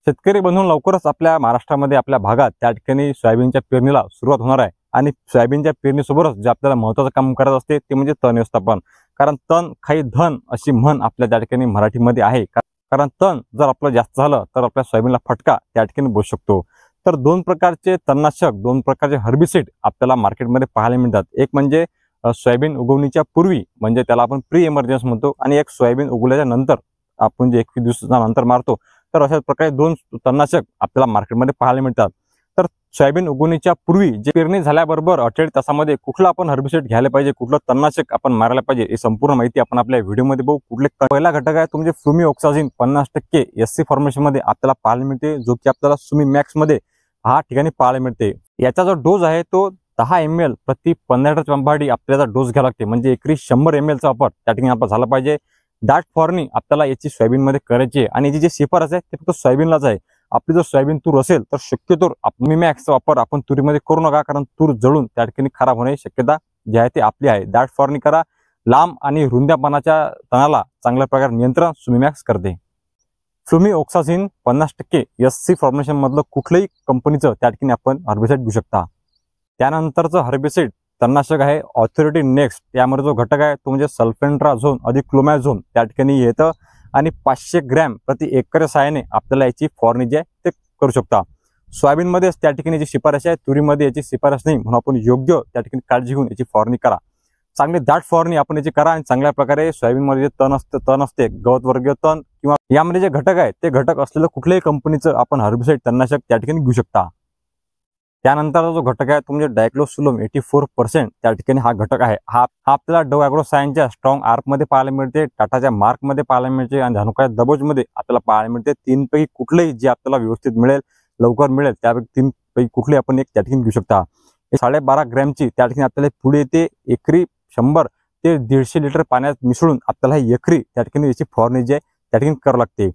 शेतकरी बंधूंनो, लवकरच आपल्या महाराष्ट्रामध्ये आपल्या भागात त्या ठिकाणी सोयाबीनच्या पेरणीला सुरुवात होणार आहे। आणि सोयाबीनच्या पेरणीसोबतच जे आपल्याला महत्त्वाचं काम करायचं असते ते म्हणजे तण व्यवस्थापन। कारण तण खाई धन अशी म्हण आपल्या त्या ठिकाणी मराठीमध्ये आहे। कारण तण जर आपलं जास्त झालं तर आपल्या सोयाबीनला फटका त्या ठिकाणी बसू शकतो। तर दोन प्रकारचे तणनाशक, दोन प्रकारचे हर्बिसाइड आपल्याला मार्केटमध्ये पाहायला मिळतात। एक म्हणजे सोयाबीन उगवणीच्या पूर्वी म्हणजे त्याला आपण प्री इमर्जन्स म्हणतो, आणि एक सोयाबीन उगवल्याच्या नंतर आपण जे 21 दिवसानंतर मारतो। तर अशा प्रकारे दोन तणनाशक आपल्याला मार्केटमध्ये पाहायला मिळतात। तर सोयाबीन उगवणीच्या पूर्वी जे पेरणी झाल्याबरोबर 48 तासामध्ये कुठला आपण हर्बिसाइड घ्यायला पाहिजे, कुठलं तणनाशक आपण मारायला पाहिजे, ही संपूर्ण माहिती आपण आपल्या व्हिडिओमध्ये बघू। पहिला घटक आहे तुमचे फ्लुमिओक्साझिन 50% एससी फॉर्मेशन मध्ये आपल्याला पाहायला मिळते, जो की आपल्याला सुमी मॅक्स मध्ये हा ठिकाणी पाहायला मिळते। याचा जो डोस आहे तो 10 ml प्रति 15 लिटर पंपाडी आपल्याला डोस घ्यावा लागते, म्हणजे एकरी 100 ml चा वापर त्या ठिकाणी आपला झाला पाहिजे। दाट फवारणी आपल्याला याची सोयाबीन मध्ये करायची आहे, आणि याची जी शिफारस आहे ते फक्त सोयाबीनलाच आहे। आपली जर सोयाबीन तूर असेल तर शक्यतो सुमी मॅक्सचा वापर आपण तुरीमध्ये करू नका, कारण तूर जळून त्या ठिकाणी खराब होण्याची शक्यता जी आहे ती आपली आहे। दाट फवारणी करा। लांब आणि रुंद्या पानाच्या तणाला चांगल्या प्रकारे नियंत्रण सुमी मॅक्स करते। फ्लुमिओक्साझिन 50% एससी फॉर्मेशन मधलं कुठल्याही कंपनीचं त्या ठिकाणी आपण हर्बिसाइड घेऊ शकता। त्यानंतरचं हर्बिसाइड तणनाशक आहे ऑथॉरिटी नेक्स्ट। यामध्ये जो घटक आहे तो म्हणजे सल्फेंट्राझोन अधिक क्लोमॅझोन त्या ठिकाणी येतं, आणि 500 ग्रॅम प्रति एकर सहाय्याने आपल्याला याची फवारणी जी आहे ते करू शकता। सोयाबीनमध्येच त्या ठिकाणी याची शिफारस आहे, तुरीमध्ये याची शिफारस नाही, म्हणून आपण योग्य त्या ठिकाणी काळजी घेऊन याची फवारणी करा। चांगली दाट फवारणी आपण याची करा, आणि चांगल्या प्रकारे सोयाबीनमध्ये जे तण असते गवत वर्गीय तण किंवा यामध्ये जे घटक आहे ते घटक असलेलं कुठल्याही कंपनीचं आपण हर्बिसाइड तणनाशक त्या ठिकाणी घेऊ शकता। त्यानंतरचा जो घटक आहे तो म्हणजे डायक्लोसुलोम 84% त्या ठिकाणी हा घटक आहे। हा आपल्याला डव ॲग्रो सायन्सच्या स्ट्रॉंग आर्क मध्ये पाहायला मिळते, टाटाच्या मार्क मध्ये पाहायला मिळते, आणि धानुका दबोज मध्ये आपल्याला पाहायला मिळते। तीनपैकी कुठलेही जे आपल्याला व्यवस्थित मिळेल, लवकर मिळेल, त्यापैकी तीनपैकी कुठले आपण एक त्या ठिकाणी घेऊ शकता। 12.5 ग्रॅमची त्या ठिकाणी आपल्याला पुढे येते। एकरी 100 ते 150 लिटर पाण्यात मिसळून आपल्याला एकरी त्या ठिकाणी याची फवारणी जी आहे त्या ठिकाणी करावी लागते।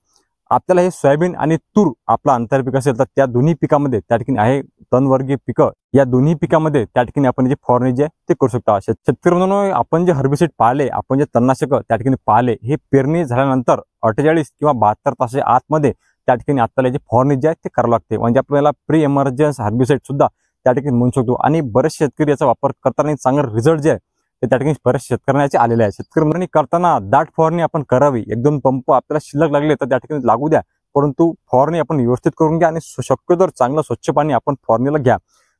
आपल्याला हे सोयाबीन आणि तूर आपला आंतरपीक असेल तर त्या दोन्ही पिकामध्ये त्या ठिकाणी आहे तणवर्गीय पिकं, या दोन्ही पिकामध्ये त्या ठिकाणी आपण जी फवारणी जी आहे ते करू शकता। शेतकरी म्हणून आपण जे हर्बिसाइड पाहिले, आपण जे तणनाशक त्या ठिकाणी पाहिले, हे पेरणी झाल्यानंतर 48 किंवा 72 तासाच्या आतमध्ये त्या ठिकाणी आपल्याला जी फवारणी जी आहे ते करावं लागते, म्हणजे आपल्याला प्री इमर्जन्स हर्बिसाइड सुद्धा त्या ठिकाणी म्हणू शकतो। आणि बरेच शेतकरी याचा वापर करताना चांगला रिझल्ट जे आहे ते त्या ठिकाणी बरेच शेतकऱ्यांचे आलेले आहे। शेतकरी म्हणून करताना दाट फवारणी आपण करावी। एकदम पंप आपल्याला शिल्लक लागले तर त्या ठिकाणी लागू द्या, परंतु फवारणी आपण व्यवस्थित करून घ्या, आणि शक्यतो चांगलं स्वच्छ पाणी आपण फवारणीला घ्या।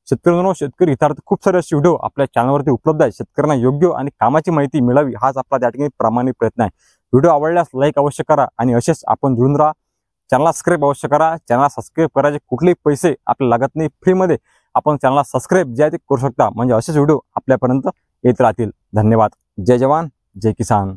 शेतकरी हितार्थ खूप सारे असे व्हिडिओ आपल्या चॅनलवरती उपलब्ध आहेत। शेतकऱ्यांना योग्य आणि कामाची माहिती मिळावी हाच आपला त्या ठिकाणी प्रामाणिक प्रयत्न आहे। व्हिडिओ आवडल्यास लाईक अवश्य करा, आणि असेच आपण जुळून राहा। चॅनलला सबस्क्राईब अवश्य करा। चॅनलला सबस्क्राईब करायचे कुठलेही पैसे आपल्याला लागत नाही, फ्रीमध्ये आपण चॅनलला सबस्क्राईब जे आहे ते करू शकता, म्हणजे असेच व्हिडिओ आपल्यापर्यंत येत राहतील। धन्यवाद। जय जवान जय किसान।